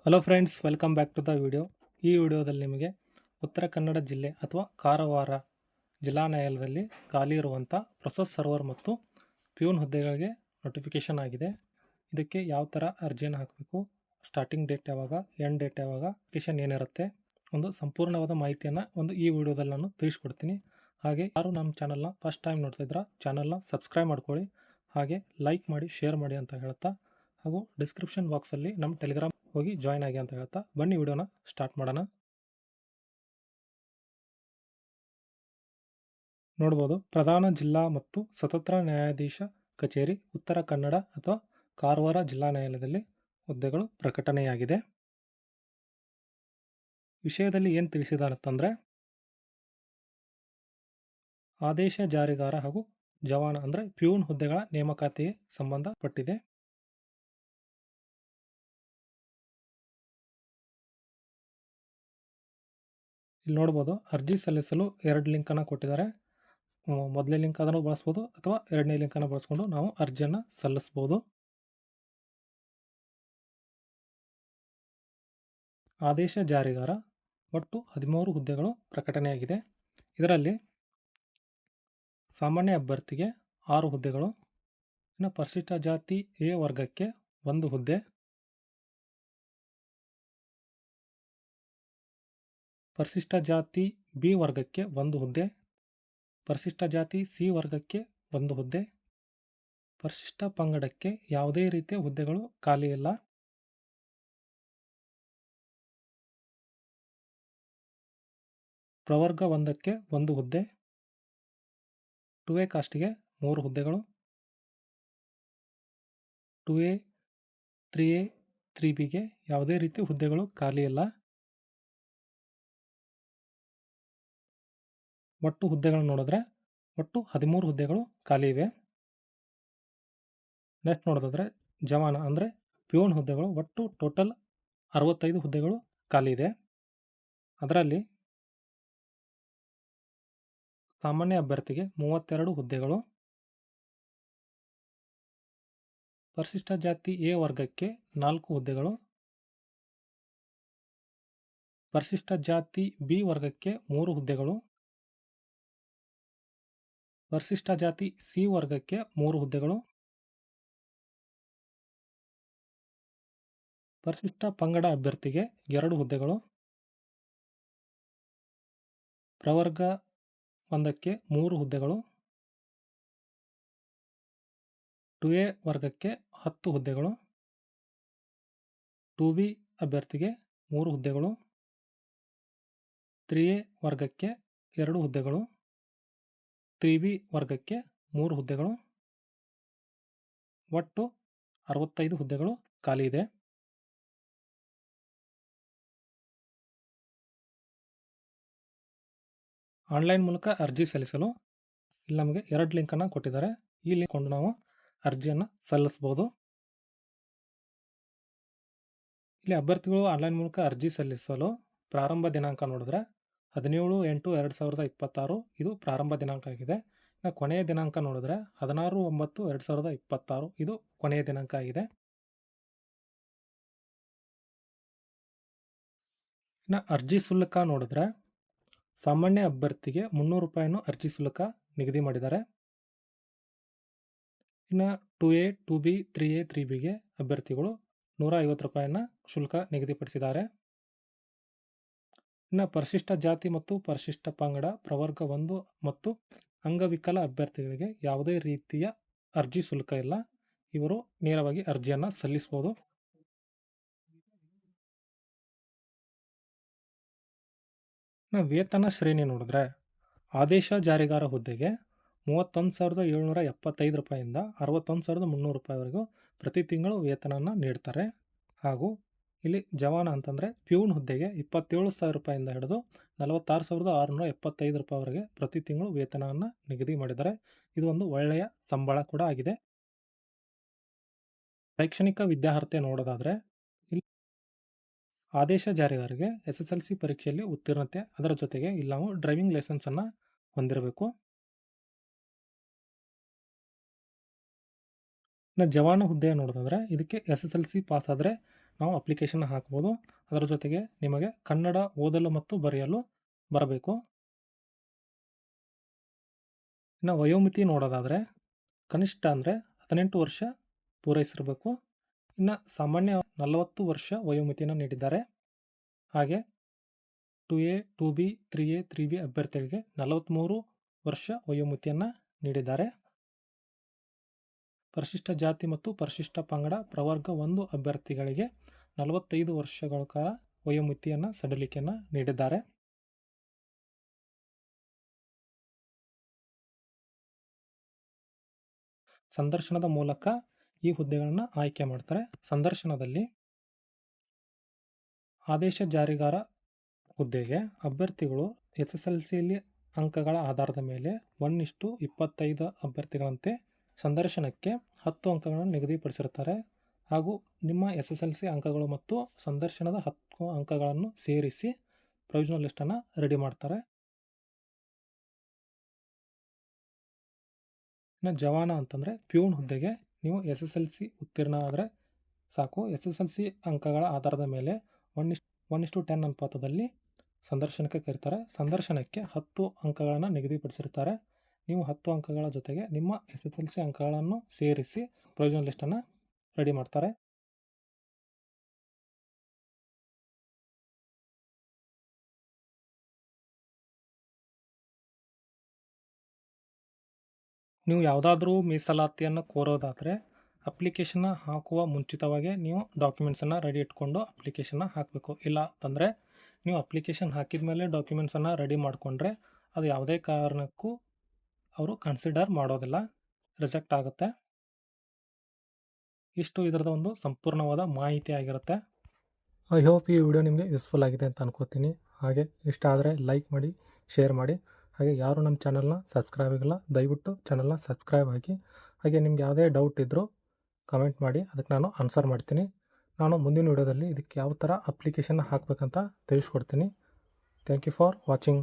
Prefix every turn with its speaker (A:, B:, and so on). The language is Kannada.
A: Hello friends, welcome back to the video. ಈ ವಿಡಿಯೋದಲ್ಲಿ ನಿಮಗೆ ಉತ್ತರ ಕನ್ನಡ ಜಿಲ್ಲೆ ಅಥವಾ ಕಾರವಾರ ಜಿಲ್ಲಾ ನ್ಯಾಯಾಲಯದಲ್ಲಿ ಖಾಲಿ ಇರುವಂಥ ಪ್ರೊಸೆಸ್ ಸರ್ವರ್ ಮತ್ತು ಪ್ಯೂನ್ ಹುದ್ದೆಗಳಿಗೆ ನೋಟಿಫಿಕೇಷನ್ ಆಗಿದೆ. ಇದಕ್ಕೆ ಯಾವ ಥರ ಅರ್ಜಿಯನ್ನು ಹಾಕಬೇಕು, ಸ್ಟಾರ್ಟಿಂಗ್ ಡೇಟ್ ಯಾವಾಗ, ಎಂಡ್ ಡೇಟ್ ಯಾವಾಗ, ಅಪ್ಲಿಕೇಶನ್ ಏನಿರುತ್ತೆ, ಒಂದು ಸಂಪೂರ್ಣವಾದ ಮಾಹಿತಿಯನ್ನು ಈ ವಿಡಿಯೋದಲ್ಲಿ ನಾನು ತಿಳಿಸ್ಕೊಡ್ತೀನಿ. ಹಾಗೆ ಯಾರು ನಮ್ಮ ಚಾನಲ್ನ ಫಸ್ಟ್ ಟೈಮ್ ನೋಡ್ತಿದ್ರೆ ಚಾನಲ್ನ ಸಬ್ಸ್ಕ್ರೈಬ್ ಮಾಡ್ಕೊಳ್ಳಿ, ಹಾಗೆ ಲೈಕ್ ಮಾಡಿ, ಶೇರ್ ಮಾಡಿ ಅಂತ ಹೇಳ್ತಾ, ಹಾಗೂ ಡಿಸ್ಕ್ರಿಪ್ಷನ್ ಬಾಕ್ಸಲ್ಲಿ ನಮ್ಮ ಟೆಲಿಗ್ರಾಮ್ ಹೋಗಿ ಜಾಯ್ನ್ ಆಗಿ ಅಂತ ಹೇಳ್ತಾ ಬನ್ನಿ ವಿಡಿಯೋನ ಸ್ಟಾರ್ಟ್ ಮಾಡೋಣ. ನೋಡ್ಬೋದು, ಪ್ರಧಾನ ಜಿಲ್ಲಾ ಮತ್ತು ಸ್ವತಂತ್ರ ನ್ಯಾಯಾಧೀಶ ಕಚೇರಿ, ಉತ್ತರ ಕನ್ನಡ ಅಥವಾ ಕಾರವಾರ ಜಿಲ್ಲಾ ನ್ಯಾಯಾಲಯದಲ್ಲಿ ಹುದ್ದೆಗಳು ಪ್ರಕಟಣೆಯಾಗಿದೆ. ವಿಷಯದಲ್ಲಿ ಏನು ತಿಳಿಸಿದಾರಂತಂದರೆ, ಆದೇಶ ಜಾರಿಗಾರ ಹಾಗೂ ಜವಾನ ಅಂದರೆ ಪ್ಯೂನ್ ಹುದ್ದೆಗಳ ನೇಮಕಾತಿಗೆ ಸಂಬಂಧಪಟ್ಟಿದೆ. ಇಲ್ಲಿ ನೋಡ್ಬೋದು, ಅರ್ಜಿ ಸಲ್ಲಿಸಲು 2 ಲಿಂಕನ್ನು ಕೊಟ್ಟಿದ್ದಾರೆ. ಮೊದಲನೇ ಲಿಂಕ್ ಅದನ್ನು ಬಳಸ್ಬೋದು ಅಥವಾ ಎರಡನೇ ಲಿಂಕನ್ನು ಬಳಸ್ಕೊಂಡು ನಾವು ಅರ್ಜಿಯನ್ನು ಸಲ್ಲಿಸ್ಬೋದು. ಆದೇಶ ಜಾರಿಗಾರ ಒಟ್ಟು 13 ಹುದ್ದೆಗಳು ಪ್ರಕಟಣೆಯಾಗಿದೆ. ಇದರಲ್ಲಿ ಸಾಮಾನ್ಯ ಅಭ್ಯರ್ಥಿಗೆ 6 ಹುದ್ದೆಗಳು, ಇನ್ನು ಪರಿಶಿಷ್ಟ ಜಾತಿ ಎ ವರ್ಗಕ್ಕೆ 1 ಹುದ್ದೆ, ಪರಿಶಿಷ್ಟ ಜಾತಿ ಬಿ ವರ್ಗಕ್ಕೆ 1 ಹುದ್ದೆ, ಪರಿಶಿಷ್ಟ ಜಾತಿ ಸಿ ವರ್ಗಕ್ಕೆ 1 ಹುದ್ದೆ, ಪರಿಶಿಷ್ಟ ಪಂಗಡಕ್ಕೆ ಯಾವುದೇ ರೀತಿಯ ಹುದ್ದೆಗಳು ಖಾಲಿ ಇಲ್ಲ. ಪ್ರವರ್ಗ 1ಕ್ಕೆ 1 ಹುದ್ದೆ, 2A ಕಾಸ್ಟ್ಗೆ 3 ಹುದ್ದೆಗಳು, 2A 3A 3Bಗೆ ಯಾವುದೇ ರೀತಿ ಹುದ್ದೆಗಳು ಖಾಲಿ ಇಲ್ಲ. ಒಟ್ಟು ಹುದ್ದೆಗಳನ್ನು ನೋಡಿದ್ರೆ ಒಟ್ಟು 13 ಹುದ್ದೆಗಳು ಖಾಲಿ ಇವೆ. ನೆಕ್ಸ್ಟ್ ನೋಡೋದಾದ್ರೆ ಜವಾನ ಅಂದರೆ ಪ್ಯೂನ್ ಹುದ್ದೆಗಳು ಒಟ್ಟು ಟೋಟಲ್ 65 ಹುದ್ದೆಗಳು ಖಾಲಿ ಇದೆ. ಅದರಲ್ಲಿ ಸಾಮಾನ್ಯ ಅಭ್ಯರ್ಥಿಗೆ 32 ಹುದ್ದೆಗಳು, ಪರಿಶಿಷ್ಟ ಜಾತಿ ಎ ವರ್ಗಕ್ಕೆ 4 ಹುದ್ದೆಗಳು, ಪರಿಶಿಷ್ಟ ಜಾತಿ ಬಿ ವರ್ಗಕ್ಕೆ 3 ಹುದ್ದೆಗಳು, ಪರಿಶಿಷ್ಟ ಜಾತಿ ಸಿ ವರ್ಗಕ್ಕೆ 3 ಹುದ್ದೆಗಳು, ಪರಿಶಿಷ್ಟ ಪಂಗಡ ಅಭ್ಯರ್ಥಿಗೆ 2 ಹುದ್ದೆಗಳು, ಪ್ರವರ್ಗ 1ಕ್ಕೆ 3 ಹುದ್ದೆಗಳು, 2A ವರ್ಗಕ್ಕೆ 10 ಹುದ್ದೆಗಳು, 2B ಅಭ್ಯರ್ಥಿಗೆ 3 ಹುದ್ದೆಗಳು, 3A ವರ್ಗಕ್ಕೆ 2 ಹುದ್ದೆಗಳು, 3B ವರ್ಗಕ್ಕೆ 3 ಹುದ್ದೆಗಳು, ಒಟ್ಟು 65 ಹುದ್ದೆಗಳು ಖಾಲಿ ಇದೆ. ಆನ್ಲೈನ್ ಮೂಲಕ ಅರ್ಜಿ ಸಲ್ಲಿಸಲು ಇಲ್ಲಿ ನಮಗೆ 2 ಲಿಂಕನ್ನು ಕೊಟ್ಟಿದ್ದಾರೆ. ಈ ಲಿಂಕ್ ಕೊಂಡು ನಾವು ಅರ್ಜಿಯನ್ನು ಸಲ್ಲಿಸಬಹುದು. ಇಲ್ಲಿ ಅಭ್ಯರ್ಥಿಗಳು ಆನ್ಲೈನ್ ಮೂಲಕ ಅರ್ಜಿ ಸಲ್ಲಿಸಲು ಪ್ರಾರಂಭ ದಿನಾಂಕ ನೋಡಿದ್ರೆ 17/8/2026 ಇದು ಪ್ರಾರಂಭ ದಿನಾಂಕ ಆಗಿದೆ. ಇನ್ನು ಕೊನೆಯ ದಿನಾಂಕ ನೋಡಿದ್ರೆ 16/9/2026 ಇದು ಕೊನೆಯ ದಿನಾಂಕ ಆಗಿದೆ. ಇನ್ನು ಅರ್ಜಿ ಶುಲ್ಕ ನೋಡಿದ್ರೆ ಸಾಮಾನ್ಯ ಅಭ್ಯರ್ಥಿಗೆ 300 ರೂಪಾಯಿಯನ್ನು ಅರ್ಜಿ ಶುಲ್ಕ ನಿಗದಿ ಮಾಡಿದ್ದಾರೆ. ಇನ್ನು 2A 2B 3A 3Bಗೆ ಅಭ್ಯರ್ಥಿಗಳು 150 ರೂಪಾಯಿಯನ್ನು ಶುಲ್ಕ ನಿಗದಿಪಡಿಸಿದ್ದಾರೆ. ಇನ್ನು ಪರಿಶಿಷ್ಟ ಜಾತಿ ಮತ್ತು ಪರಿಶಿಷ್ಟ ಪಂಗಡ ಪ್ರವರ್ಗ 1 ಮತ್ತು ಅಂಗವಿಕಲ ಅಭ್ಯರ್ಥಿಗಳಿಗೆ ಯಾವುದೇ ರೀತಿಯ ಅರ್ಜಿ ಶುಲ್ಕ ಇಲ್ಲ. ಇವರು ನೇರವಾಗಿ ಅರ್ಜಿಯನ್ನು ಸಲ್ಲಿಸಬಹುದು. ವೇತನ ಶ್ರೇಣಿ ನೋಡಿದ್ರೆ ಆದೇಶ ಜಾರಿಗಾರ ಹುದ್ದೆಗೆ 31,775 ರೂಪಾಯಿಂದ 61,300 ರೂಪಾಯಿವರೆಗೂ ಪ್ರತಿ ತಿಂಗಳು ವೇತನವನ್ನು ನೀಡ್ತಾರೆ. ಹಾಗೂ ಇಲ್ಲಿ ಜವಾನ ಅಂತಂದರೆ ಪ್ಯೂನ್ ಹುದ್ದೆಗೆ 27,000 ರೂಪಾಯಿಂದ ಹಿಡಿದು 46,675 ರೂಪಾಯಿವರೆಗೆ ಪ್ರತಿ ತಿಂಗಳು ವೇತನವನ್ನು ನಿಗದಿ ಮಾಡಿದ್ದಾರೆ. ಇದು ಒಂದು ಒಳ್ಳೆಯ ಸಂಬಳ ಕೂಡ ಆಗಿದೆ. ಶೈಕ್ಷಣಿಕ ವಿದ್ಯಾರ್ಹತೆ ನೋಡೋದಾದರೆ ಇಲ್ಲಿ ಆದೇಶ ಜಾರಿಗಾರರಿಗೆ SSLC ಪರೀಕ್ಷೆಯಲ್ಲಿ ಉತ್ತೀರ್ಣತೆ, ಅದರ ಜೊತೆಗೆ ಇಲ್ಲಿ ನಾವು ಡ್ರೈವಿಂಗ್ ಲೈಸೆನ್ಸನ್ನು ಹೊಂದಿರಬೇಕು. ಇನ್ನು ಜವಾನ ಹುದ್ದೆ ನೋಡೋದಾದರೆ ಇದಕ್ಕೆ SSLC ಪಾಸ್ ಆದರೆ ನಾವು ಅಪ್ಲಿಕೇಶನ್ ಹಾಕ್ಬೋದು. ಅದರ ಜೊತೆಗೆ ನಿಮಗೆ ಕನ್ನಡ ಓದಲು ಮತ್ತು ಬರೆಯಲು ಬರಬೇಕು. ಇನ್ನು ವಯೋಮಿತಿ ನೋಡೋದಾದರೆ ಕನಿಷ್ಠ ಅಂದರೆ 18 ವರ್ಷ ಪೂರೈಸಿರಬೇಕು. ಇನ್ನು ಸಾಮಾನ್ಯ 40 ವರ್ಷ ವಯೋಮಿತಿಯನ್ನು ನೀಡಿದ್ದಾರೆ. ಹಾಗೆ 2A 2B 3A 3B ಅಭ್ಯರ್ಥಿಗಳಿಗೆ 43 ವರ್ಷ ವಯೋಮಿತಿಯನ್ನು ನೀಡಿದ್ದಾರೆ. ಪರಿಶಿಷ್ಟ ಜಾತಿ ಮತ್ತು ಪರಿಶಿಷ್ಟ ಪಂಗಡ ಪ್ರವರ್ಗ 1 ಅಭ್ಯರ್ಥಿಗಳಿಗೆ 45 ವರ್ಷಗಳ ಕಾಲ ವಯೋಮಿತಿಯನ್ನು ಸಡಿಲಿಕೆಯನ್ನು ನೀಡಿದ್ದಾರೆ. ಸಂದರ್ಶನದ ಮೂಲಕ ಈ ಹುದ್ದೆಗಳನ್ನು ಆಯ್ಕೆ ಮಾಡ್ತಾರೆ. ಸಂದರ್ಶನದಲ್ಲಿ ಆದೇಶ ಜಾರಿಗಾರ ಹುದ್ದೆಗೆ ಅಭ್ಯರ್ಥಿಗಳು SSLCಯಲ್ಲಿ ಅಂಕಗಳ ಆಧಾರದ ಮೇಲೆ 1:25 ಅಭ್ಯರ್ಥಿಗಳಂತೆ ಸಂದರ್ಶನಕ್ಕೆ 10 ಅಂಕಗಳನ್ನು ನಿಗದಿಪಡಿಸಿರ್ತಾರೆ. ಹಾಗೂ ನಿಮ್ಮ SSLC ಅಂಕಗಳು ಮತ್ತು ಸಂದರ್ಶನದ 10 ಅಂಕಗಳನ್ನು ಸೇರಿಸಿ ಪ್ರೊವಿಷನಲ್ ಲಿಸ್ಟನ್ನು ರೆಡಿ ಮಾಡ್ತಾರೆ. ಇನ್ನು ಜವಾನ ಅಂತಂದರೆ ಪ್ಯೂನ್ ಹುದ್ದೆಗೆ ನೀವು SSLC ಉತ್ತೀರ್ಣ ಆದರೆ ಸಾಕು. SSLC ಅಂಕಗಳ ಆಧಾರದ ಮೇಲೆ 1:10 ಅನುಪಾತದಲ್ಲಿ ಸಂದರ್ಶನಕ್ಕೆ ಕರೀತಾರೆ. ಸಂದರ್ಶನಕ್ಕೆ 10 ಅಂಕಗಳನ್ನು ನಿಗದಿಪಡಿಸಿರ್ತಾರೆ. ನೀವು 10 ಅಂಕಗಳ ಜೊತೆಗೆ ನಿಮ್ಮ SSLC ಅಂಕಗಳನ್ನು ಸೇರಿಸಿ ಪ್ರೊವಿಷನಲ್ ಲಿಸ್ಟನ್ನು ರೆಡಿ ಮಾಡ್ತಾರೆ. ನೀವು ಯಾವುದಾದ್ರೂ ಮೀಸಲಾತಿಯನ್ನು ಕೋರೋದಾದರೆ ಅಪ್ಲಿಕೇಶನ್ನ ಹಾಕುವ ಮುಂಚಿತವಾಗಿ ನೀವು ಡಾಕ್ಯುಮೆಂಟ್ಸನ್ನು ರೆಡಿ ಇಟ್ಕೊಂಡು ಅಪ್ಲಿಕೇಶನ್ನ ಹಾಕಬೇಕು. ಇಲ್ಲ ಅಂತಂದರೆ ನೀವು ಅಪ್ಲಿಕೇಶನ್ ಹಾಕಿದ ಮೇಲೆ ಡಾಕ್ಯುಮೆಂಟ್ಸನ್ನು ರೆಡಿ ಮಾಡಿಕೊಂಡ್ರೆ ಅದು ಯಾವುದೇ ಕಾರಣಕ್ಕೂ ಅವರು ಕನ್ಸಿಡರ್ ಮಾಡೋದಿಲ್ಲ, ರಿಜೆಕ್ಟ್ ಆಗುತ್ತೆ. ಇಷ್ಟು ಇದರದ ಒಂದು ಸಂಪೂರ್ಣವಾದ ಮಾಹಿತಿ ಆಗಿರುತ್ತೆ. ಐ ಹೋಪ್ ಈ ವಿಡಿಯೋ ನಿಮಗೆ ಯೂಸ್ಫುಲ್ ಆಗಿದೆ ಅಂತ ಅನ್ಕೋತೀನಿ. ಹಾಗೆ ಇಷ್ಟ ಆದರೆ ಲೈಕ್ ಮಾಡಿ, ಶೇರ್ ಮಾಡಿ. ಹಾಗೆ ಯಾರು ನಮ್ಮ ಚಾನಲ್ನ ಸಬ್ಸ್ಕ್ರೈಬ್ ಆಗಿಲ್ಲ ದಯವಿಟ್ಟು ಚಾನಲ್ನ ಸಬ್ಸ್ಕ್ರೈಬ್ ಆಗಿ. ಹಾಗೆ ನಿಮ್ಗೆ ಯಾವುದೇ ಡೌಟ್ ಇದ್ದರೂ ಕಮೆಂಟ್ ಮಾಡಿ, ಅದಕ್ಕೆ ನಾನು ಆನ್ಸರ್ ಮಾಡ್ತೀನಿ. ನಾನು ಮುಂದಿನ ವಿಡಿಯೋದಲ್ಲಿ ಇದಕ್ಕೆ ಯಾವ ಥರ ಅಪ್ಲಿಕೇಶನ್ ಹಾಕಬೇಕಂತ ತಿಳಿಸ್ಕೊಡ್ತೀನಿ. Thank you for watching.